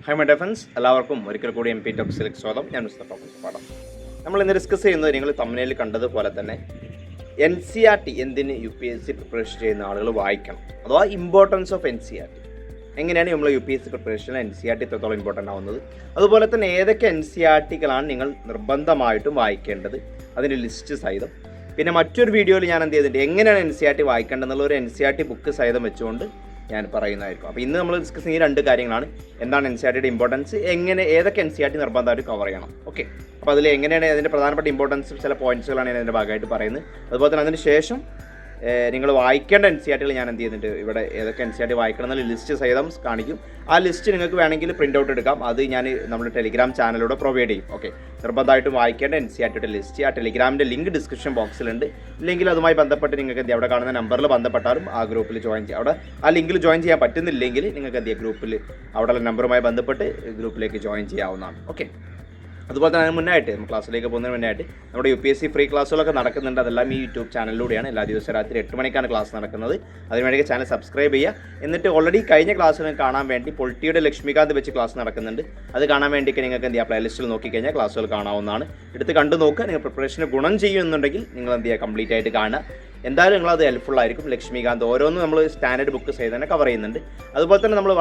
High my defence എല്ലാവർക്കും ഒരിക്കൽ കൂടി MP ടോക്സിലേക്ക് സ്വാഗതം. ഞാൻ മിസ്റ്റർ പാഠം. നമ്മൾ ഇന്ന് ഡിസ്കസ് ചെയ്യുന്നത് നിങ്ങൾ തമ്മിൽ കണ്ടതുപോലെ തന്നെ NCERT എന്തിന് UPSC പ്രിപ്പറേഷൻ ചെയ്യുന്ന ആളുകൾ വായിക്കണം, അഥവാ ഇമ്പോർട്ടൻസ് ഓഫ് NCERT. എങ്ങനെയാണ് നമ്മൾ UPSC പ്രിപ്പറേഷനിൽ NCERT എത്രത്തോളം ഇമ്പോർട്ടൻ്റ് ആവുന്നത്, അതുപോലെ തന്നെ ഏതൊക്കെ NCERTകളാണ് നിങ്ങൾ നിർബന്ധമായിട്ടും വായിക്കേണ്ടത്, അതിൻ്റെ ലിസ്റ്റ് സഹിതം. പിന്നെ മറ്റൊരു വീഡിയോയിൽ ഞാൻ എന്ത് ചെയ്തിട്ടുണ്ട്, എങ്ങനെയാണ് NCERT വായിക്കേണ്ടതെന്നുള്ള ഒരു NCERT ബുക്ക് സഹിതം വെച്ചുകൊണ്ട് ഞാൻ പറയുന്നതായിരിക്കും. അപ്പോൾ ഇന്ന് നമ്മൾ ഡിസ്കസ് ചെയ്യുന്ന രണ്ട് കാര്യങ്ങളാണ്. എന്താണ് NCERTയുടെ ഇമ്പോർട്ടൻസ്, ഏതൊക്കെ NCERT നിർബന്ധമായിട്ട് കവർ ചെയ്യണം. ഓക്കെ, അപ്പോൾ അതിൽ എങ്ങനെയാണ് അതിൻ്റെ പ്രധാനപ്പെട്ട ഇമ്പോർട്ടൻസ്, ചില പോയിന്റ്സുകളാണ് ഞാൻ അതിൻ്റെ ഭാഗമായിട്ട് പറയുന്നത്. അതുപോലെ തന്നെ അതിന് ശേഷം നിങ്ങൾ വായിക്കേണ്ട NCERTകൾ ഞാൻ എന്ത് ചെയ്യുന്നുണ്ട്, ഇവിടെ ഏതൊക്കെ NCERT വായിക്കണം എന്നുള്ള ലിസ്റ്റ് സഹിതം കാണിക്കും. ആ ലിസ്റ്റ് നിങ്ങൾക്ക് വേണമെങ്കിൽ പ്രിൻ്റ് ഔട്ട് എടുക്കാം. അത് ഞാൻ നമ്മുടെ ടെലിഗ്രാം ചാനലിലൂടെ പ്രൊവൈഡ് ചെയ്യും. ഓക്കെ, നിർബന്ധമായിട്ടും വായിക്കേണ്ട NCERTയുടെ ലിസ്റ്റ് ആ ടെലിഗ്രാമിൻ്റെ ലിങ്ക് ഡിസ്ക്രിപ്ഷൻ ബോക്സിലുണ്ട്. ഇല്ലെങ്കിൽ അതുമായി ബന്ധപ്പെട്ട് നിങ്ങൾക്ക് എന്ത് അവിടെ കാണുന്ന നമ്പറിൽ ബന്ധപ്പെട്ടാലും ആ ഗ്രൂപ്പിൽ ജോയിൻ ചെയ്യാം. അവിടെ ആ ലിങ്കിൽ ജോയിൻ ചെയ്യാൻ പറ്റുന്നില്ലെങ്കിൽ നിങ്ങൾക്ക് എന്ത് ചെയ്യുക, ഗ്രൂപ്പിൽ അവിടെയുള്ള നമ്പറുമായി ബന്ധപ്പെട്ട് ഗ്രൂപ്പിലേക്ക് ജോയിൻ ചെയ്യാവുന്നതാണ്. ഓക്കെ, അതുപോലെ തന്നെ മുന്നായിട്ട് ക്ലാസ്സിലേക്ക് പോകുന്നതിന് മുന്നായിട്ട് നമ്മുടെ UPSC ഫ്രീ ക്ലാസ്സുകളൊക്കെ നടക്കുന്നുണ്ട്. അതെല്ലാം ഈ യൂട്യൂബ് ചാനലിലൂടെയാണ്. എല്ലാ ദിവസവും രാത്രി 8 മണിക്കാണ് ക്ലാസ് നടക്കുന്നത്. അതിനുവേണ്ടി ചാനൽ സബ്സ്ക്രൈബ് ചെയ്യുക. എന്നിട്ട് ഓൾറെഡി കഴിഞ്ഞ ക്ലാസ്സിൽ കാണാൻ വേണ്ടി പൊളിറ്റിയുടെ ലക്ഷ്മികാന്ത് വെച്ച് ക്ലാസ് നടക്കുന്നുണ്ട്. അത് കാണാൻ വേണ്ടിയിട്ട് നിങ്ങൾക്ക് എന്ത് ചെയ്യുക, പ്ലേലിസ്റ്റിൽ നോക്കിക്കഴിഞ്ഞാൽ ക്ലാസ്സുകൾ കാണാവുന്നതാണ്. എടുത്ത് കണ്ടു നോക്കുക. നിങ്ങൾ പ്രിപ്പറേഷന് ഗുണം ചെയ്യുന്നുണ്ടെങ്കിൽ നിങ്ങൾ എന്ത് ചെയ്യുക, കംപ്ലീറ്റ് ആയിട്ട് കാണുക. എന്തായാലും നിങ്ങളത് ഹെൽപ്ഫുൾ ആയിരിക്കും. ലക്ഷ്മികാന്ത് ഓരോന്നും നമ്മൾ സ്റ്റാൻഡേർഡ് ബുക്ക് ചെയ്ത് തന്നെ കവർ ചെയ്യുന്നുണ്ട്. അതുപോലെ തന്നെ നമ്മൾ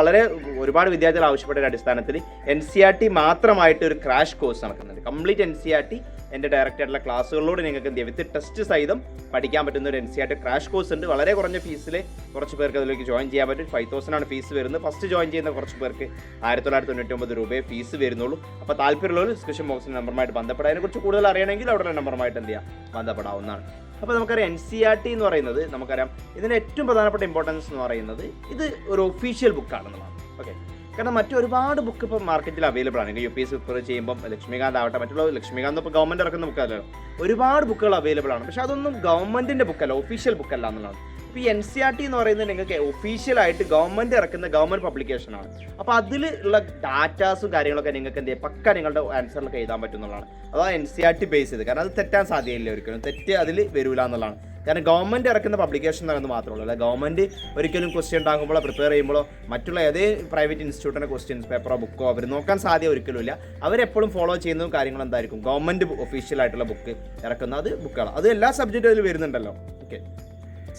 ഒരുപാട് വിദ്യാർത്ഥികൾ ആവശ്യപ്പെട്ട അടിസ്ഥാനത്തിൽ NCERT മാത്രമായിട്ട് ഒരു ക്രാഷ് കോഴ്സ് നടക്കുന്നുണ്ട്. കംപ്ലീറ്റ് NCERT എൻ്റെ ഡയറക്റ്റ് ആയിട്ടുള്ള ക്ലാസ്സുകളിലൂടെ നിങ്ങൾക്ക് എന്ത് ചെയ്യുക, വിത്ത് ടെസ്റ്റ് സഹിതം പഠിക്കാൻ പറ്റുന്ന ഒരു NCERT ക്രാഷ് കോഴ്സ് ഉണ്ട്. വളരെ കുറഞ്ഞ ഫീസിൽ കുറച്ച് പേർക്ക് അതിലേക്ക് ജോയിൻ ചെയ്യാൻ പറ്റും. 5,000 ആണ് ഫീസ് വരുന്നത്. ഫസ്റ്റ് ജോയിൻ ചെയ്യുന്ന കുറച്ച് പേർക്ക് 1999 രൂപയെ ഫീസ് വരുന്നുള്ളൂ. അപ്പോൾ താല്പര്യമുള്ളവർ ഡിസ്ക്രിപ്ഷൻ ബോക്സിൽ നമ്പറുമായിട്ട് ബന്ധപ്പെടാം. അതിനെക്കുറിച്ച് കൂടുതൽ അറിയണമെങ്കിൽ അവിടെ നമ്പറുമായിട്ട് എന്ത് ചെയ്യുക, ബന്ധപ്പെടാവുന്നതാണ്. അപ്പോൾ നമുക്കറിയാം NCERT എന്ന് പറയുന്നത്, നമുക്കറിയാം ഇതിന് ഏറ്റവും പ്രധാനപ്പെട്ട ഇമ്പോർട്ടൻസ് എന്ന് പറയുന്നത് ഇത് ഒരു ഒഫീഷ്യൽ ബുക്കാണെന്നുള്ളതാണ്. ഓക്കെ, കാരണം മറ്റൊരുപാട് ബുക്ക് ഇപ്പോൾ മാർക്കറ്റിൽ അവൈലബിൾ ആണ്. UPSC പ്രിപ്പയർ ചെയ്യുമ്പം ലക്ഷ്മികാന്ത് ആവട്ടെ, മറ്റുള്ള ലക്ഷ്മികാന്ത് ഇപ്പോൾ ഗവൺമെൻറ് ഇറക്കുന്ന ബുക്കല്ലോ, ഒരുപാട് ബുക്കുകൾ അവൈലബിൾ ആണ്. പക്ഷേ അതൊന്നും ഗവൺമെൻറ്റിൻ്റെ ബുക്കല്ല, ഒഫീഷ്യൽ ബുക്കല്ല എന്നുള്ളതാണ്. ഇപ്പോൾ ഈ NCERT എന്ന് പറയുന്നത് നിങ്ങൾക്ക് ഒഫീഷ്യലായിട്ട് ഗവൺമെൻറ് ഇറക്കുന്ന ഗവൺമെൻറ് പബ്ലിക്കേഷനാണ്. അപ്പോൾ അതിൽ ഉള്ള ഡാറ്റാസും കാര്യങ്ങളൊക്കെ നിങ്ങൾക്ക് എന്ത് ചെയ്യുക, പക്ക നിങ്ങളുടെ ആൻസറിലൊക്കെ എഴുതാൻ പറ്റുന്നതാണ്. അതാണ് NCERT ബേസ് ചെയ്ത്. കാരണം അത് തെറ്റാൻ സാധ്യതയില്ല, ഒരിക്കലും തെറ്റ് അതിൽ വരില്ല എന്നുള്ളതാണ്. കാരണം ഗവൺമെൻറ് ഇറക്കുന്ന പബ്ലിക്കേഷൻ എന്ന് പറയുന്നത് മാത്രമല്ല, അല്ല ഗവൺമെൻറ് ഒരിക്കലും ക്വസ്റ്റ്യൻ ഉണ്ടാകുമ്പോഴോ പ്രിപ്പയർ ചെയ്യുമ്പോഴോ മറ്റുള്ള ഏതേ പ്രൈവറ്റ് ഇൻസ്റ്റിറ്റ്യൂട്ടിൻ്റെ ക്വസ്റ്റ്യൻസ് പേപ്പറോ ബുക്കോ അവർ നോക്കാൻ സാധ്യത ഒരിക്കലും ഇല്ല. അവരെപ്പോഴും ഫോളോ ചെയ്യുന്നതും കാര്യങ്ങളും എന്തായിരിക്കും, ഗവൺമെൻറ് ഒഫീഷ്യലായിട്ടുള്ള ബുക്ക് ഇറക്കുന്ന അത് ബുക്കുകളാണ്. അത് എല്ലാ സബ്ജക്റ്റും അതിൽ വരുന്നുണ്ടല്ലോ. ഓക്കെ,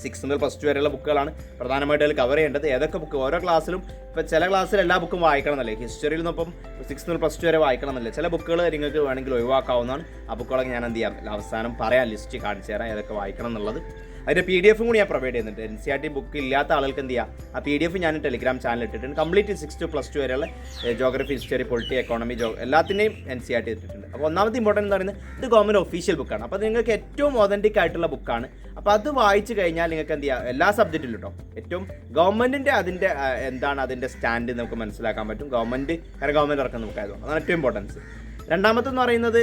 6 മുതൽ +2 വരെയുള്ള ബുക്കുകളാണ് പ്രധാനമായിട്ട് അതിൽ കവർ ചെയ്യേണ്ടത്. ഏതൊക്കെ ബുക്ക് ഓരോ ക്ലാസ്സിലും, ഇപ്പോൾ ചില ക്ലാസ്സിൽ എല്ലാ ബുക്കും വായിക്കണം എന്നല്ലേ, ഹിസ്റ്ററിയിൽ നിന്നൊപ്പം 6 മുതൽ +2 വരെ വായിക്കണം എന്നല്ലേ. ചില ബുക്കുകൾ നിങ്ങൾക്ക് വേണമെങ്കിൽ ഒഴിവാക്കാവുന്നതാണ്. ആ ബുക്കുകളൊക്കെ ഞാൻ എന്ത് ചെയ്യാം, അവസാനം പറയാം, ലിസ്റ്റ് കാണിച്ചു തരാം ഏതൊക്കെ വായിക്കണം എന്നുള്ളത്. അതിൻ്റെ PDF കൂടി ഞാൻ പ്രൊവൈഡ് ചെയ്യുന്നുണ്ട്. NCERT ബുക്ക് ഇല്ലാത്ത ആളുകൾക്ക് എന്ത് ചെയ്യുക, ആ PDF ഞാൻ ടെലിഗ്രാം ചാനൽ ഇട്ടിട്ടുണ്ട്. കംപ്ലീറ്റ് 6 to +2 വരെയുള്ള ജോഗ്രഫി, ഹിസ്റ്ററി, പൊളിറ്റി, എക്കോണമി, എല്ലാത്തിൻ്റെയും NCERT ഇട്ടിട്ടുണ്ട്. അപ്പോൾ ഒന്നാമത്തെ ഇമ്പോർട്ടൻ്റ് എന്ന് പറയുന്നത് ഇത് ഗവൺമെൻറ് ഒഫീഷ്യൽ ബുക്കാണ്. അപ്പോൾ നിങ്ങൾക്ക് ഏറ്റവും ഒതൻറ്റിക് ആയിട്ടുള്ള ബുക്കാണ്. അപ്പോൾ അത് വായിച്ചു കഴിഞ്ഞാൽ നിങ്ങൾക്ക് എന്ത് ചെയ്യുക, എല്ലാ സബ്ജക്റ്റിലും കേട്ടോ ഏറ്റവും ഗവൺമെൻറ്റിൻ്റെ അതിൻ്റെ എന്താണ് അതിൻ്റെ സ്റ്റാൻഡ് നമുക്ക് മനസ്സിലാക്കാൻ പറ്റും. ഗവൺമെൻറ് ഇറക്കുന്ന ബുക്കായതുകൊണ്ട് അതാണ് ഏറ്റവും ഇമ്പോർട്ടൻസ്. രണ്ടാമത്തെന്ന് പറയുന്നത്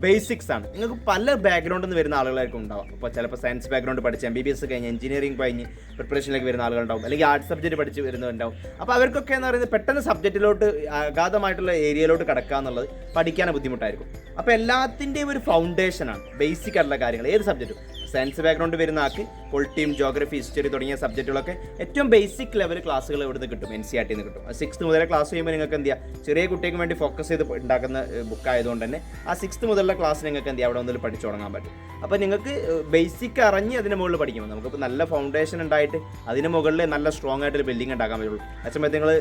ബേസിക്സ് ആണ്. നിങ്ങൾക്ക് പല ബാക്ക്ഗ്രൗണ്ടിൽ നിന്ന് വരുന്ന ആളുകളായിരിക്കും ഉണ്ടാവും. അപ്പോൾ ചിലപ്പോൾ സയൻസ് ബാക്ക്ഗ്രൗണ്ട് പഠിച്ച് MBBS കഴിഞ്ഞ് എഞ്ചിനീയറിംഗ് കഴിഞ്ഞ് പ്രിപ്പറേഷനിലേക്ക് വരുന്ന ആളുകളുണ്ടാവും, അല്ലെങ്കിൽ ആർട്സ് സബ്ജക്റ്റ് പഠിച്ച് വരുന്നവരുണ്ടാവും. അപ്പോൾ അവർക്കൊക്കെ എന്ന് പറയുന്നത് പെട്ടെന്ന് സബ്ജക്റ്റിലോട്ട് അഗാധമായിട്ടുള്ള ഏരിയയിലോട്ട് കിടക്കുക എന്നുള്ളത് പഠിക്കാൻ ബുദ്ധിമുട്ടായിരിക്കും. അപ്പോൾ എല്ലാത്തിൻ്റെയും ഒരു ഫൗണ്ടേഷനാണ് ബേസിക് ആയിട്ടുള്ള കാര്യങ്ങൾ. ഏത് സബ്ജക്റ്റും സയൻസ് ബാക്ക്ഗ്രൗണ്ട് വരുന്ന ആൾക്ക് പൊളിറ്റിയും ജോഗ്രഫി, ഹിസ്റ്ററി തുടങ്ങിയ സബ്ജക്റ്റുകളൊക്കെ ഏറ്റവും ബേസിക് ലെവൽ ക്ലാസ്സുകൾ ഇവിടുന്ന് കിട്ടും, NCERT നിന്ന് കിട്ടും. 6th മുതലേ ക്ലാസ് ചെയ്യുമ്പോൾ നിങ്ങൾക്ക് എന്ത് ചെയ്യുക, ചെറിയ കുട്ടിക്ക് വേണ്ടി ഫോക്കസ് ചെയ്ത് ഉണ്ടാക്കുന്ന ബുക്കായതുകൊണ്ട് തന്നെ ആ 6th മുതലുള്ള ക്ലാസ് നിങ്ങൾക്ക് എന്ത് ചെയ്യുക, അവിടെ ഒന്നിൽ പഠിച്ചു തുടങ്ങാൻ പറ്റും. അപ്പോൾ നിങ്ങൾക്ക് ബേസിക് അറിഞ്ഞ് അതിന് മുകളിൽ പഠിക്കുമ്പോൾ നമുക്കിപ്പോൾ നല്ല ഫൗണ്ടേഷൻ ഉണ്ടായിട്ട് അതിന് മുകളിൽ നല്ല സ്ട്രോങ് ആയിട്ടൊരു ബിൽഡിംഗ് ഉണ്ടാക്കാൻ പറ്റുള്ളൂ. ആ സമയത്ത് നിങ്ങൾ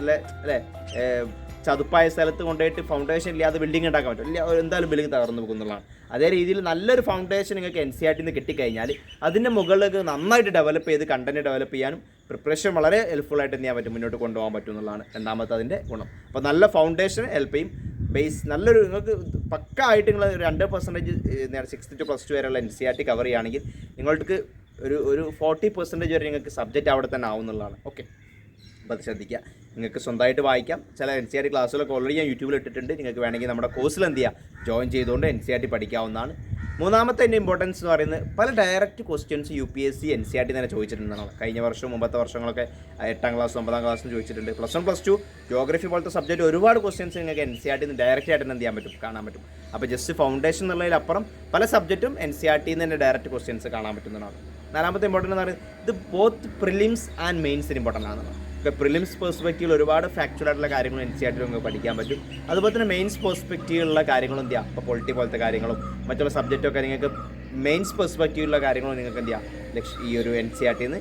അല്ലേ ചതുപ്പായ സ്ഥലത്ത് കൊണ്ടുപോയിട്ട് ഫൗണ്ടേഷൻ ഇല്ലാതെ ബിൽഡിംഗ് ഉണ്ടാക്കാൻ പറ്റില്ല, എന്തായാലും ബിൽഡിംഗ് തകർന്നു പോകുന്നതാണ്. അതേ രീതിയിൽ നല്ലൊരു ഫൗണ്ടേഷൻ നിങ്ങൾക്ക് NCERT നിന്ന് കിട്ടിക്കഴിഞ്ഞാൽ അതിൻ്റെ മുകളിലേക്ക് നന്നായിട്ട് ഡെവലപ്പ് ചെയ്ത് കണ്ടന്റ് ഡെവലപ്പ് ചെയ്യാനും പ്രിപ്പറേഷൻ വളരെ ഹെൽപ്ഫുൾ ആയിട്ട് എന്ത് ചെയ്യാൻ പറ്റും, മുന്നോട്ട് കൊണ്ടുപോകാൻ പറ്റും എന്നുള്ളതാണ് രണ്ടാമത്തെ അതിൻ്റെ ഗുണം. അപ്പോൾ നല്ല ഫൗണ്ടേഷൻ ഹെൽപ്പ് ചെയ്യും. ബേസ് നല്ലൊരു നിങ്ങൾക്ക് പക്ക ആയിട്ട് നിങ്ങൾ 2% 6th to +2 വരെയുള്ള NCERT കവർ ചെയ്യുകയാണെങ്കിൽ നിങ്ങൾക്ക് ഒരു 40% വരെ നിങ്ങൾക്ക് സബ്ജക്റ്റ് അവിടെ തന്നെ ആവുന്നുള്ളതാണ്. ഓക്കെ, അപ്പോൾ അത് ശ്രദ്ധിക്കുക. നിങ്ങൾക്ക് സ്വന്തമായിട്ട് വായിക്കാം. ചില NCERT ക്ലാസ്സുകളൊക്കെ ഓൾറെഡി ഞാൻ യൂട്യൂബിൽ ഇട്ടിട്ടുണ്ട്. നിങ്ങൾക്ക് വേണമെങ്കിൽ നമ്മുടെ കോഴ്സിൽ എന്ത് ചെയ്യുക, ജോയിൻ ചെയ്തുകൊണ്ട് NCERT പഠിക്കാവുന്നതാണ്. മൂന്നാമത്തെ എൻ്റെ ഇമ്പോർട്ടൻസ് എന്ന് പറയുന്നത് പല ഡയറക്റ്റ് ക്വസ്റ്റ്യൻസ് UPSC NCERT തന്നെ ചോദിച്ചിട്ടുണ്ടെന്നാണ്. കഴിഞ്ഞ വർഷവും മുമ്പത്തെ വർഷങ്ങളൊക്കെ 8ാം ക്ലാസ് 9ാം ക്ലാസ്സിലും ചോദിച്ചിട്ടുണ്ട്. +1 +2 ജോഗ്രഫി പോലത്തെ സബ്ജക്റ്റ് ഒരുപാട് ക്വസ്റ്റ്യൻസ് നിങ്ങൾക്ക് NCERT നിന്ന് ഡയറക്റ്റ് ആയിട്ട് എന്ത് ചെയ്യാൻ പറ്റും, കാണാൻ പറ്റും. അപ്പോൾ ജസ്റ്റ് ഫൗണ്ടേഷൻ എന്നുള്ളതിലപ്പുറം പല സബ്ജക്റ്റും NCERT നിന്ന് തന്നെ ഡയറക്റ്റ് ക്വസ്റ്റ്യൻസ് കാണാൻ പറ്റുന്നതാണ്. നാലാമത്തെ ഇമ്പോർട്ടൻ്റ് എന്ന് പറയുന്നത് ഇത് ബോത്ത് പ്രിലിംസ് ആൻഡ് മെയിൻസിന് ഇമ്പോർട്ടൻ്റ് ആണ്. പ്രിലിംസ് പെർസ്പെക്റ്റീവിൽ ഒരുപാട് ഫാക്ച്വൽ ആയിട്ടുള്ള കാര്യങ്ങളും NCERT നിങ്ങൾക്ക് പഠിക്കാൻ പറ്റും. അതുപോലെ തന്നെ മെയിൻസ് പെർസ്പെക്റ്റീവിലുള്ള കാര്യങ്ങളും എന്ത് ചെയ്യുക, ഇപ്പോൾ പൊളിറ്റി പോലത്തെ കാര്യങ്ങളും മറ്റുള്ള സബ്ജക്റ്റൊക്കെ നിങ്ങൾക്ക് മെയിൻസ് പെർസ്പെക്റ്റീവിലുള്ള കാര്യങ്ങളും നിങ്ങൾക്ക് എന്ത് ചെയ്യുക, ഈ ഒരു NCERT നിന്ന്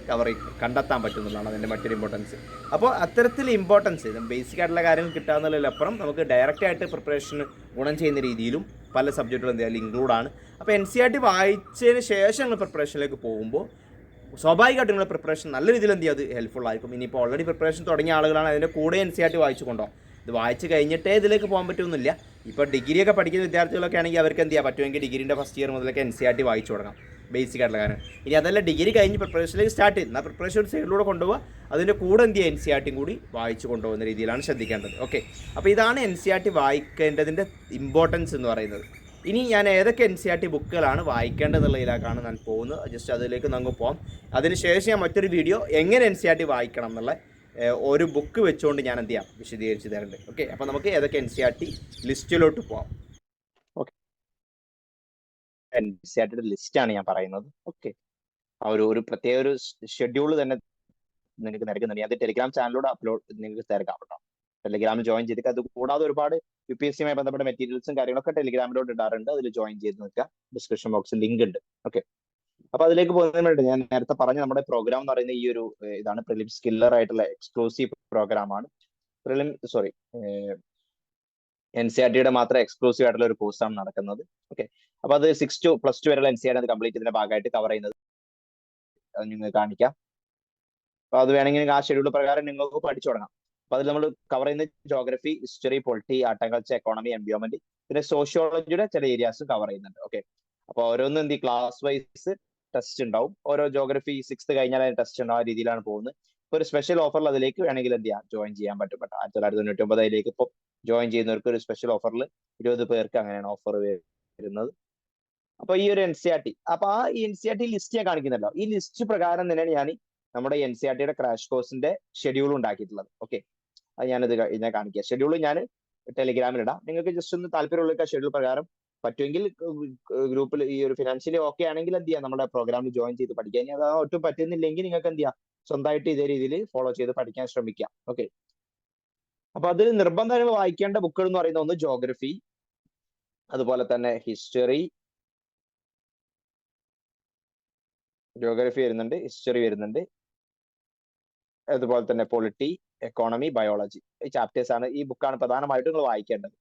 കണ്ടെത്താൻ പറ്റുന്നതാണ് അതിൻ്റെ മറ്റൊരു ഇമ്പോർട്ടൻസ്. അപ്പോൾ അത്തരത്തിൽ ഇമ്പോർട്ടൻസ് ബേസിക് ആയിട്ടുള്ള കാര്യങ്ങൾ കിട്ടാവുന്നതിലപ്പുറം നമുക്ക് ഡയറക്റ്റ് ആയിട്ട് പ്രിപ്പറേഷന് ഗുണം ചെയ്യുന്ന രീതിയിലും പല സബ്ജക്റ്റുകളും എന്ത് ചെയ്യാൻ ഇൻക്ലൂഡാണ്. അപ്പോൾ NCERT വായിച്ചതിന് ശേഷം നിങ്ങൾ പ്രിപ്പറേഷനിലേക്ക് പോകുമ്പോൾ സ്വാഭാവികമായിട്ട് നിങ്ങളുടെ പ്രിപ്പറേഷൻ നല്ല രീതിയിൽ എന്ത് ചെയ്യും, അത് ഹെൽപ്ഫുൾ ആയിരിക്കും. ഇനിയിപ്പോൾ ഓൾറെഡി പ്രിപ്പറേഷൻ തുടങ്ങിയ ആളുകളാണ് അതിൻ്റെ കൂടെ NCERT വായിച്ചു കൊണ്ടോ, ഇത് വായിച്ച് കഴിഞ്ഞിട്ടേ ഇതിലേക്ക് പോകാൻ പറ്റുമെന്നില്ല. ഇപ്പോൾ ഡിഗ്രിയൊക്കെ പഠിക്കുന്ന വിദ്യാർത്ഥികളൊക്കെ ആണെങ്കിൽ അവർക്ക് എന്ത് ചെയ്യാൻ പറ്റുമെങ്കിൽ ഡിഗ്രീൻ്റെ ഫസ്റ്റ് ഇയർ മുതലൊക്കെ NCERT വായിച്ചു തുടങ്ങാം, ബേസിക് ആയിട്ടുള്ള കാര്യം. ഇനി അതല്ല ഡിഗ്രി കഴിഞ്ഞ് പ്രിപ്പറേഷനിലേക്ക് സ്റ്റാർട്ട് ചെയ്ത്, ആ പ്രിപ്പറേഷൻ ഒരു സൈഡിലൂടെ കൊണ്ടുപോകുക, അതിൻ്റെ കൂടെ എന്ത് ചെയ്യുക, NCERT കൂടി വായിച്ചു കൊണ്ടുപോകുന്ന രീതിയിലാണ് ശ്രദ്ധിക്കേണ്ടത്. ഓക്കെ, അപ്പോൾ ഇതാണ് NCERT വായിക്കേണ്ടതിൻ്റെ ഇമ്പോർട്ടൻസ് എന്ന് പറയുന്നത്. ഇനി ഞാൻ ഏതൊക്കെ NCERT ബുക്കുകളാണ് വായിക്കേണ്ടതെന്നുള്ളതിലേക്കാണ് ഞാൻ പോകുന്നത്. ജസ്റ്റ് അതിലേക്ക് നമുക്ക് പോകാം. അതിനുശേഷം ഞാൻ മറ്റൊരു വീഡിയോ എങ്ങനെ NCERT വായിക്കണം എന്നുള്ള ഒരു ബുക്ക് വെച്ചുകൊണ്ട് ഞാൻ എന്ത് ചെയ്യാം, വിശദീകരിച്ച് തരുന്നുണ്ട്. ഓക്കെ, അപ്പോൾ നമുക്ക് ഏതൊക്കെ NCERT ലിസ്റ്റിലോട്ട് പോകാം. ഓക്കെ, NCERTയുടെ ലിസ്റ്റാണ് ഞാൻ പറയുന്നത്. ഓക്കെ, ആ ഒരു പ്രത്യേക ഒരു ഷെഡ്യൂൾ തന്നെ നിങ്ങൾക്ക് നൽകുന്നുണ്ട്. അത് ടെലിഗ്രാം ചാനലിലൂടെ അപ്ലോഡ് നിങ്ങൾക്ക് തിരക്കാം കേട്ടോ. ടെലിഗ്രാമിൽ ജോയിൻ ചെയ്തിട്ട്, അത് കൂടാതെ ഒരുപാട് UPSC-യുമായി ബന്ധപ്പെട്ട മെറ്റീരിയൽസും കാര്യങ്ങളൊക്കെ ടെലിഗ്രാമിലോട്ട് ഇടാറുണ്ട്. അതിൽ ജോയിൻ ചെയ്ത് നിൽക്കുക. ഡിസ്ക്രിപ്ഷൻ ബോക്സിൽ ലിങ്ക് ഉണ്ട്. ഓക്കെ, അപ്പൊ അതിലേക്ക് പോകുന്നതിന് വേണ്ടി ഞാൻ നേരത്തെ പറഞ്ഞ നമ്മുടെ പ്രോഗ്രാം എന്ന് പറയുന്ന ഈ ഒരു ഇതാണ് പ്രിലിം സ്കില്ലർ ആയിട്ടുള്ള എക്സ്ക്ലൂസീവ് പ്രോഗ്രാമാണ്. NCERT-യുടെ മാത്രം എക്സ്ക്ലൂസീവ് ആയിട്ടുള്ള ഒരു കോഴ്സാണ് നടക്കുന്നത്. ഓക്കെ, അപ്പൊ അത് 6 to +2 വരെയുള്ള NCERT അത് കംപ്ലീറ്റ് ചെയ്തതിന്റെ ഭാഗമായിട്ട് കവർ ചെയ്യുന്നത് അത് നിങ്ങൾക്ക് കാണിക്കാം. അപ്പൊ അത് വേണമെങ്കിൽ ആ ഷെഡ്യൂൾ പ്രകാരം നിങ്ങൾക്ക് പഠിച്ചു തുടങ്ങാം. അപ്പൊ അതിൽ നമ്മൾ കവർ ചെയ്യുന്ന geography, history, polity, art and culture, economy, environment, പിന്നെ സോഷ്യോളജിയുടെ ചില ഏരിയാസ് കവർ ചെയ്യുന്നുണ്ട്. ഓക്കെ, അപ്പൊ ഓരോന്നും എന്ത് ക്ലാസ് വൈസ് ടെസ്റ്റ് ഉണ്ടാവും. ഓരോ ജോഗ്രഫി 6th കഴിഞ്ഞാൽ ടെസ്റ്റ് ഉണ്ടാവും. ആ രീതിയിലാണ് പോകുന്നത്. ഇപ്പൊ ഒരു സ്പെഷ്യൽ ഓഫറിൽ അതിലേക്ക് വേണമെങ്കിൽ എന്ത് ചെയ്യാം, ജോയിൻ ചെയ്യാൻ പറ്റും. 1999 അതിലേക്ക് ഇപ്പോൾ ജോയിൻ ചെയ്യുന്നവർക്ക് ഒരു സ്പെഷ്യൽ ഓഫറിൽ 20 പേർക്ക് അങ്ങനെയാണ് ഓഫർ വരുന്നത്. അപ്പൊ ഈ ഒരു NCERT, അപ്പൊ ആ NCERT ലിസ്റ്റ് ഞാൻ കാണിക്കുന്നല്ലോ, ഈ ലിസ്റ്റ് പ്രകാരം തന്നെയാണ് ഞാൻ നമ്മുടെ NCERT-യുടെ ക്രാഷ് കോഴ്സിന്റെ ഷെഡ്യൂൾ ഉണ്ടാക്കിയിട്ടുള്ളത്. ഓക്കെ, അത് ഞാൻ കാണിക്കുക. ഷെഡ്യൂൾ ഞാൻ ടെലിഗ്രാമിൽ ഇടാം. നിങ്ങൾക്ക് ജസ്റ്റ് ഒന്ന് താല്പര്യമുള്ള ഷെഡ്യൂൾ പ്രകാരം പറ്റുമെങ്കിൽ ഗ്രൂപ്പിൽ ഈ ഒരു ഫിനാൻഷ്യലി ഓക്കെ ആണെങ്കിൽ എന്ത് ചെയ്യാം, നമ്മുടെ പ്രോഗ്രാമിൽ ജോയിൻ ചെയ്ത് പഠിക്കുക. ഇനി അത് ഒട്ടും പറ്റുന്നില്ലെങ്കിൽ നിങ്ങൾക്ക് എന്ത് ചെയ്യാം, സ്വന്തമായിട്ട് ഇതേ രീതിയിൽ ഫോളോ ചെയ്ത് പഠിക്കാൻ ശ്രമിക്കാം. ഓക്കെ, അപ്പൊ അതിൽ നിർബന്ധമായി വായിക്കേണ്ട ബുക്കുകൾ എന്ന് പറയുന്ന ഒന്ന് ജോഗ്രഫി, അതുപോലെ തന്നെ ഹിസ്റ്ററി വരുന്നുണ്ട്, ഹിസ്റ്ററി വരുന്നുണ്ട്, അതുപോലെ തന്നെ പൊളിറ്റി, എക്കോണമി, ബയോളജി. ഈ ചാപ്റ്റേഴ്സ് ആണ്, ഈ ബുക്കാണ് പ്രധാനമായിട്ടും നിങ്ങൾ വായിക്കേണ്ടത്.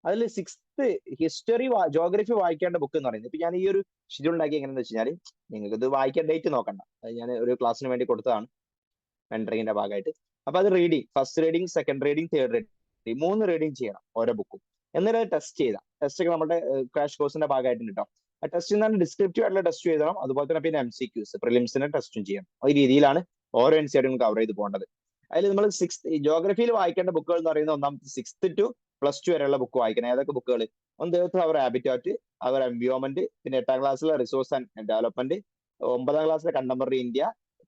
അതിൽ 6th ഹിസ്റ്ററി, ജോഗ്രഫി വായിക്കേണ്ട ബുക്ക് എന്ന് പറയുന്നത്, ഇപ്പൊ ഞാൻ ഈ ഒരു ഷെഡ്യൂൾ ഉണ്ടാക്കി എങ്ങനെയാണെന്ന് വെച്ച് കഴിഞ്ഞാൽ, നിങ്ങൾക്ക് ഇത് വായിക്കാൻ ഡേറ്റ് നോക്കണ്ട, അത് ഞാൻ ഒരു ക്ലാസ്സിന് വേണ്ടി കൊടുത്തതാണ് മെന്ററിങ്ങിന്റെ ഭാഗമായിട്ട്. അപ്പൊ അത് reading, first reading, second reading, third reading, 3 reading ചെയ്യണം ഓരോ ബുക്കും. എന്നിട്ട് ടെസ്റ്റ് ചെയ്താൽ, ടെസ്റ്റ് ഒക്കെ നമ്മുടെ ക്രാഷ് കോഴ്സിന്റെ ഭാഗമായിട്ട് കിട്ടും. ആ ടെസ്റ്റ് എന്നാൽ ഡിസ്ക്രിപ്റ്റീവ് ആയിട്ടുള്ള ടെസ്റ്റ് ചെയ്തണം. അതുപോലെ തന്നെ പിന്നെ MCQs, പ്രിലിംസിന്റെ ടെസ്റ്റും ചെയ്യണം. ഈ രീതിയിലാണ് ഓരോ NCERT കവർ ചെയ്ത് പോകേണ്ടത്. അതിൽ നമ്മൾ 6th ജോഗ്രഫിയിൽ വായിക്കേണ്ട ബുക്കുകൾ എന്ന് പറയുന്നത് ഒന്നാമത്തെ 6th to +2 വരെയുള്ള ബുക്ക് വായിക്കണം. ഏതൊക്കെ ബുക്കുകൾ? ഒന്ന് അവർ ഹാബിറ്റാറ്റ്, അവർ എൻവയോൺമെന്റ്, പിന്നെ 8ാം ക്ലാസ്സിലെ റിസോഴ്സ് ആൻഡ് ഡെവലപ്മെന്റ്, 9ാം ക്ലാസ്സിലെ കണ്ടംപററി ഇന്ത്യ,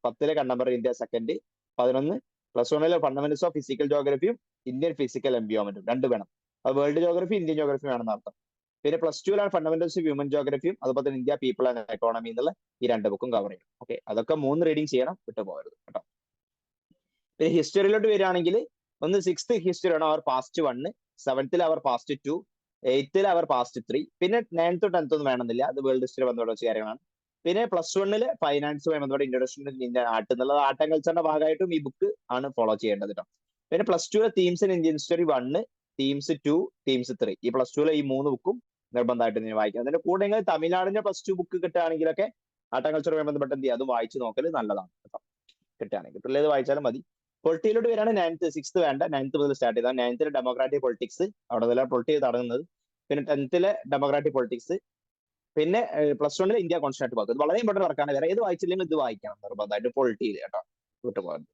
10ലെ കണ്ടംപററി ഇന്ത്യ സെക്കൻഡ്, 11 +1-ലെ ഫണ്ടമെന്റൽസ് ഓഫ് ഫിസിക്കൽ ജോഗ്രഫിയും ഇന്ത്യൻ ഫിസിക്കൽ എൻവയോൺമെന്റും 2 വേണം. അത് വേൾഡ് ജോഗ്രഫി, ഇന്ത്യൻ ജോഗ്രഫി വേണമെന്ന് അർത്ഥം. പിന്നെ +2-ലാണ് ഫണ്ടമെന്റൽസ് ഓഫ് ഹ്യൂമൻ ജോഗ്രഫിയും അതുപോലെ തന്നെ ഇന്ത്യ, പീപ്പിൾ ആൻഡ് എക്കോണമി എന്നുള്ള ഈ 2 ബുക്കും കവർ ചെയ്യണം. ഓക്കെ, അതൊക്കെ 3 റീഡിങ് ചെയ്യണം, വിട്ടുപോകരുത് കേട്ടോ. പിന്നെ ഹിസ്റ്ററിയിലോട്ട് വരികയാണെങ്കിൽ ഒന്ന് 6th ഹിസ്റ്ററി ആണ് അവർ പാസ്റ്റ് 1, 7th അവർ പാസ്റ്റ് 2, 8th അവർ പാസ്റ്റ് 3, പിന്നെ 9th 10th ഒന്നും വേണമെന്നില്ല, അത് വേൾഡ് ഹിസ്റ്ററി ബന്ധപ്പെട്ട വെച്ച കാര്യങ്ങളാണ്. പിന്നെ +1-ല് ഫൈനാൻസുമായി ബന്ധപ്പെട്ട ഇൻട്രൊഡക്ഷൻ ഇന്ത്യൻ ആർട്ട് എന്നുള്ളത് ആർട്ട് ആൻഡ് കൾച്ചറിന്റെ ഭാഗമായിട്ടും ഈ ബുക്ക് ആണ് ഫോളോ ചെയ്യേണ്ടത് കേട്ടോ. പിന്നെ +2-ലെ themes in Indian history 1, themes 2, themes 3, ഈ +2-ലെ ഈ 3 ബുക്കും നിർബന്ധമായിട്ട് നിങ്ങൾ വായിക്കണം. അതിന്റെ കൂടെ നിങ്ങൾ തമിഴ്നാടിന്റെ +2 ബുക്ക് കിട്ടുകയാണെങ്കിലൊക്കെ ആർട്ട് ആൻഡ് കൾച്ചറുമായി ബന്ധപ്പെട്ട് എന്ത് ചെയ്യുക, അത് വായിച്ചു നോക്കൽ നല്ലതാണ് കേട്ടോ. കിട്ടുകയാണെങ്കിൽ കിട്ടുള്ളത് വായിച്ചാലും മതി. പൊളിറ്റിയിലോട്ട് വരികയാണ് 9th, 6th വേണ്ട, 9th മുതൽ സ്റ്റാർട്ട് ചെയ്താൽ 9th-ലെ ഡെമോക്രാറ്റിക് പൊളിറ്റിക്സ്, അവിടെ മുതലാണ് പൊളിറ്റി തുടങ്ങുന്നത്. പിന്നെ 10th-ലെ ഡെമോക്രാറ്റിക് പൊളിറ്റിക്സ്, പിന്നെ +1-ലെ ഇന്ത്യ കോൺസ്റ്റിറ്റ്യൂഷൻ വർക്ക്. ഇത് വളരെ ഇമ്പോർട്ടന്റ് വർക്കാണ്. വേറെ ഏത് വായിച്ചില്ലെങ്കിൽ ഇത് വായിക്കണം നിർബന്ധമായിട്ട്, പൊളിറ്റിയിൽ കേട്ടോ, വിട്ടുപോകരുത്.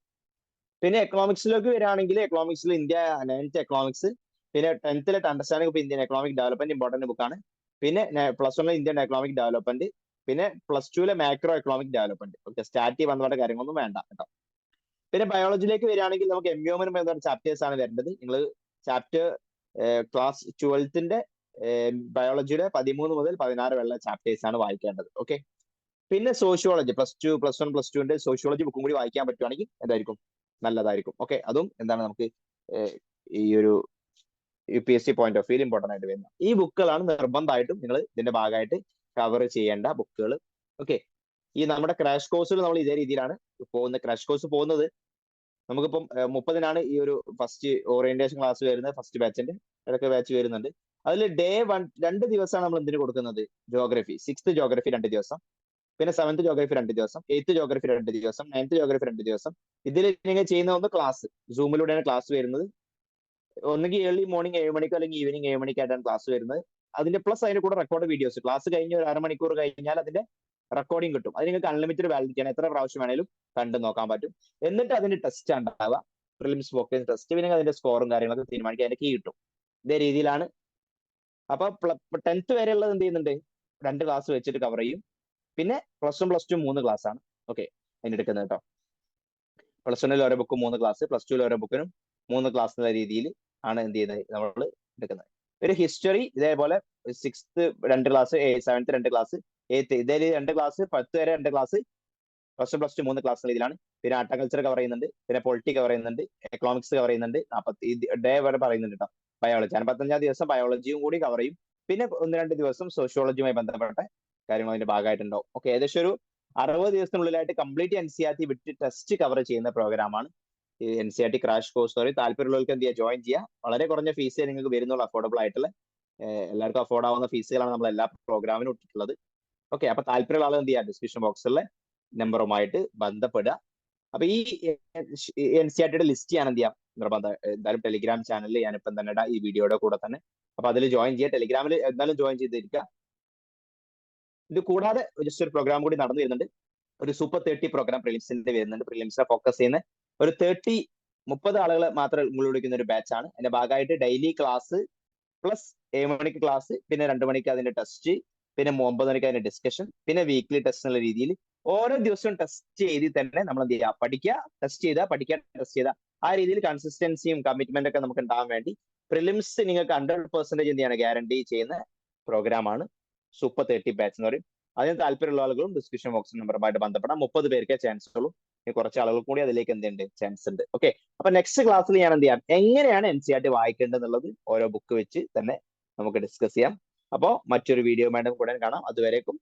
പിന്നെ എക്കണോമിക്സിലേക്ക് വരികയാണെങ്കിൽ എക്കണോമിക്സിൽ ഇന്ത്യ 9th എക്കണോമിക്സ്, പിന്നെ 10th-ലെ understanding of Indian economic development important ബുക്കാണ്. പിന്നെ +1-ലെ ഇന്ത്യൻ എക്കണോമിക് ഡെവലപ്മെന്റ്, പിന്നെ +2-ലെ മാക്രോ എക്കണോമിക് ഡെവലപ്മെന്റ്. ഓക്കെ, സ്റ്റാറ്റി ബന്ധപ്പെട്ട കാര്യങ്ങളൊന്നും വേണ്ട കേട്ടോ. പിന്നെ ബയോളജിയിലേക്ക് വരികയാണെങ്കിൽ നമുക്ക് എൻവയോൺമെന്റ് ബന്ധപ്പെട്ട ചാപ്റ്റേഴ്സ് ആണ് വരുന്നത്. നിങ്ങൾ ചാപ്റ്റർ ക്ലാസ് 12th-ന്റെ ബയോളജിയുടെ 13 മുതൽ 16 വരെയുള്ള ചാപ്റ്റേഴ്സ് ആണ് വായിക്കേണ്ടത്. ഓക്കെ, പിന്നെ സോഷ്യോളജി +2, +1, +2-ന്റെ സോഷ്യോളജി ബുക്കും കൂടി വായിക്കാൻ പറ്റുവാണെങ്കിൽ എന്തായിരിക്കും, നല്ലതായിരിക്കും. ഓക്കെ, അതും എന്താണ് നമുക്ക് ഈ ഒരു UPSC point of view important ആയിട്ട് വരുന്നത്. ഈ ബുക്കുകളാണ് നിർബന്ധമായിട്ടും നിങ്ങൾ ഇതിന്റെ ഭാഗമായിട്ട് കവർ ചെയ്യേണ്ട ബുക്കുകൾ. ഓക്കെ, ഈ നമ്മുടെ ക്രാഷ് കോഴ്സിൽ നമ്മൾ ഇതേ രീതിയിലാണ് പോകുന്നത്. ക്രാഷ് കോഴ്സ് പോകുന്നത് നമുക്കിപ്പം 30-നാണ് ഈ ഒരു ഫസ്റ്റ് ഓറിയന്റേഷൻ ക്ലാസ് വരുന്നത്, ഫസ്റ്റ് ബാച്ചിന്റെ ഇടയ്ക്ക് ബാച്ച് വരുന്നുണ്ട്. അതിൽ ഡേ 1 2 ദിവസമാണ് നമ്മൾ എന്തിനു കൊടുക്കുന്നത്, ജോഗ്രഫി. 6th ജോഗ്രഫി 2 ദിവസം, പിന്നെ 7th ജോഗ്രഫി 2 ദിവസം, 8th ജോഗ്രഫി 2 ദിവസം, 9th ജോഗ്രഫി 2 ദിവസം. ഇതിൽ നിങ്ങൾ ചെയ്യുന്ന ഒന്ന് ക്ലാസ്, സൂമിലൂടെയാണ് ക്ലാസ് വരുന്നത്. ഒന്നുകിൽ ഏർലി മോർണിംഗ് 7 മണിക്കോ അല്ലെങ്കിൽ ഈവനിങ് 7 മണിക്കായിട്ടാണ് ക്ലാസ് വരുന്നത്. അതിന്റെ പ്ലസ് അതിന്റെ കൂടെ റെക്കോർഡ് വീഡിയോസ്, ക്ലാസ് കഴിഞ്ഞ് ഒരു അരമണിക്കൂർ കഴിഞ്ഞാൽ അതിന്റെ റെക്കോർഡിംഗ് കിട്ടും. അത് നിങ്ങൾക്ക് അൺലിമിറ്റഡ് വാലിഡിറ്റി ആണ്, എത്ര പ്രാവശ്യം വേണേലും കണ്ടു നോക്കാൻ പറ്റും. എന്നിട്ട് അതിന്റെ ടെസ്റ്റ് ഉണ്ടാവുക, പ്രിലിംസ് വോക്കിംഗ് ടെസ്റ്റ്, പിന്നെ അതിന്റെ സ്കോറും കാര്യങ്ങളൊക്കെ തീരുമാനിക്കാൻ അതിന്റെ കീ കിട്ടും. ഇതേ രീതിയിലാണ്. അപ്പൊ 10th വരെയുള്ളത് എന്ത് ചെയ്യുന്നുണ്ട്, 2 ക്ലാസ് വെച്ചിട്ട് കവർ ചെയ്യും. പിന്നെ പ്ലസ് 1 പ്ലസ് 2 3 ക്ലാസ് ആണ്. ഓക്കെ, അതിന് എടുക്കുന്നത് കേട്ടോ. പ്ലസ് 1-ൽ ഓരോ ബുക്കും 3 ക്ലാസ്, പ്ലസ് 2-ൽ ഓരോ ബുക്കിനും 3 ക്ലാസ് എന്നുള്ള രീതിയിൽ ആണ് എന്ത് ചെയ്യുന്നത് നമ്മൾ എടുക്കുന്നത്. ഒരു ഹിസ്റ്ററി ഇതേപോലെ 6th 2 class, 7th 2 class, 8th ഇതേ 2 ക്ലാസ്, 10th വരെ 2 ക്ലാസ്, പ്ലസ് 1 പ്ലസ് 2 3 ക്ലാസ് രീതിയിലാണ്. പിന്നെ ആർട്ടിക്കൾച്ചർ കവർ ചെയ്യുന്നുണ്ട്, പിന്നെ പൊളിറ്റി കവർ ചെയ്യുന്നുണ്ട്, എക്കണോമിക്സ് കവർ ചെയ്യുന്നുണ്ട്. 40 ഡേ വരെ പറയുന്നുണ്ട് കേട്ടോ. ബയോളജി 55-ാം ദിവസം ബയോളജിയും കൂടി കവർ ചെയ്യും. പിന്നെ 1-2 ദിവസം സോഷ്യോളജിയുമായി ബന്ധപ്പെട്ട കാര്യങ്ങൾ അതിന്റെ ഭാഗമായിട്ടുണ്ടാവും. ഓക്കെ, ഏകദേശം ഒരു 60 ദിവസത്തിനുള്ളിലായിട്ട് കംപ്ലീറ്റ് NCERT വിട്ട് ടെസ്റ്റ് കവർ ചെയ്യുന്ന പ്രോഗ്രാമാണ് ഈ NCERT ക്രാഷ് കോഴ്സ്. സോറി, താല്പര്യമുള്ളവർക്ക് എന്ത് ചെയ്യുക, ജോയിൻ ചെയ്യുക. വളരെ കുറഞ്ഞ ഫീസേ നിങ്ങൾക്ക് വരുന്നുള്ളൂ, അഫോർഡബിൾ ആയിട്ടുള്ള എല്ലാവർക്കും അഫോർഡ് ആവുന്ന ഫീസുകളാണ് നമ്മൾ എല്ലാ പ്രോഗ്രാമിനും ഇട്ടിട്ടുള്ളത്. ഓക്കെ, അപ്പൊ താല്പര്യമുള്ള ആൾ എന്ത് ചെയ്യുക, ഡിസ്ക്രിപ്ഷൻ ബോക്സിലെ നമ്പറുമായിട്ട് ബന്ധപ്പെടുക. അപ്പൊ ഈ NCERT ലിസ്റ്റ് ഞാൻ എന്ത് ചെയ്യാം, നിർബന്ധം എന്തായാലും ടെലിഗ്രാം ചാനലിൽ ഞാനിപ്പം തന്നെ ഇടാം, ഈ വീഡിയോയുടെ കൂടെ തന്നെ. അപ്പൊ അതിൽ ജോയിൻ ചെയ്യുക, ടെലിഗ്രാമിൽ എന്തായാലും ജോയിൻ ചെയ്തിരിക്കുക. ഇത് കൂടാതെ ജസ്റ്റ് ഒരു പ്രോഗ്രാം കൂടി നടന്നു വരുന്നുണ്ട്, ഒരു സൂപ്പർ 30 പ്രോഗ്രാം പ്രിലിംസിന്റെ വരുന്നുണ്ട്. പ്രിലിംസിനെ ഫോക്കസ് ചെയ്യുന്ന ഒരു 30 ആളുകൾ മാത്രം ഉൾക്കൊള്ളിക്കുന്ന ഒരു ബാച്ച് ആണ്. അതിന്റെ ഭാഗമായിട്ട് ഡെയിലി ക്ലാസ് പ്ലസ് 7 മണിക്ക് ക്ലാസ്, പിന്നെ 2 മണിക്ക് അതിന്റെ ടെസ്റ്റ്, പിന്നെ 9 മണിക്ക് അതിന്റെ ഡിസ്കഷൻ, പിന്നെ വീക്ക്ലി ടെസ്റ്റ് എന്നുള്ള രീതിയിൽ ഓരോ ദിവസവും ടെസ്റ്റ് ചെയ്ത് തന്നെ നമ്മൾ എന്ത് ചെയ്യുക, പഠിക്കുക, ടെസ്റ്റ് ചെയ്താൽ പഠിക്കുക, ടെസ്റ്റ് ചെയ്താൽ ആ രീതിയിൽ കൺസിസ്റ്റൻസിയും കമ്മിറ്റ്മെന്റ് ഒക്കെ നമുക്ക് ഉണ്ടാകാൻ വേണ്ടി പ്രിലിംസ് നിങ്ങൾക്ക് 100% എന്ത് ചെയ്യാണ്, ഗ്യാരണ്ടി ചെയ്യുന്ന പ്രോഗ്രാമാണ് സൂപ്പർ 30 ബാച്ച് എന്ന് പറയും. അതിന് താല്പര്യമുള്ള ആളുകളും ഡിസ്ക്രിപ്ഷൻ ബോക്സ് നമ്പറുമായിട്ട് ബന്ധപ്പെടാം. 30 പേർക്കേ ചാൻസ് ഉള്ളൂ, കുറച്ച് ആളുകൾ കൂടി അതിലേക്ക് എന്തുണ്ട്, ചാൻസ് ഉണ്ട്. ഓക്കെ, അപ്പൊ നെക്സ്റ്റ് ക്ലാസ്സിൽ ഞാൻ എന്ത് ചെയ്യാം, എങ്ങനെയാണ് NCERT വായിക്കേണ്ടത് എന്നുള്ളത് ഓരോ ബുക്ക് വെച്ച് തന്നെ നമുക്ക് ഡിസ്കസ് ചെയ്യാം. അപ്പോൾ മറ്റൊരു വീഡിയോ വേണ്ട കൂടെ കാണാം. അതുവരേക്കും